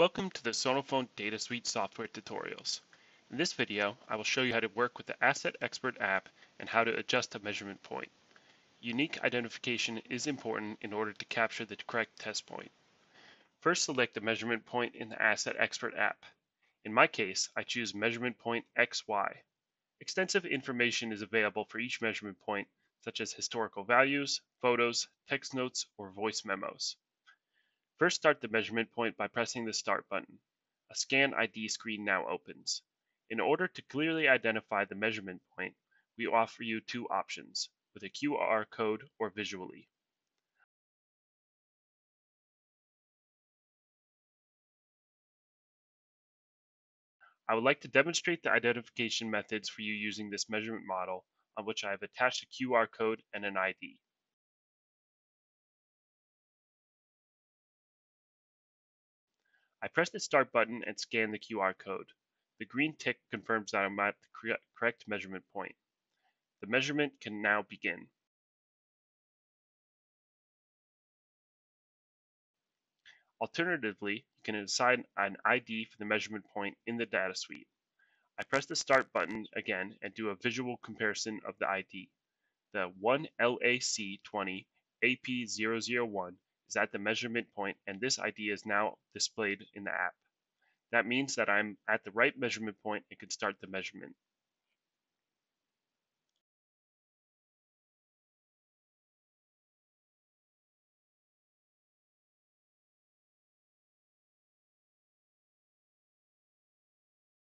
Welcome to the SONAPHONE DataSuite software tutorials. In this video, I will show you how to work with the AssetExpert app and how to adjust a measurement point. Unique identification is important in order to capture the correct test point. First, select the measurement point in the AssetExpert app. In my case, I choose measurement point XY. Extensive information is available for each measurement point, such as historical values, photos, text notes, or voice memos. First, start the measurement point by pressing the Start button. A Scan ID screen now opens. In order to clearly identify the measurement point, we offer you two options, with a QR code or visually. I would like to demonstrate the identification methods for you using this measurement model, on which I have attached a QR code and an ID. I press the Start button and scan the QR code. The green tick confirms that I'm at the correct measurement point. The measurement can now begin. Alternatively, you can assign an ID for the measurement point in the DataSuite. I press the Start button again and do a visual comparison of the ID. The 1LAC20AP001 is at the measurement point, and this ID is now displayed in the app. That means that I'm at the right measurement point and can start the measurement.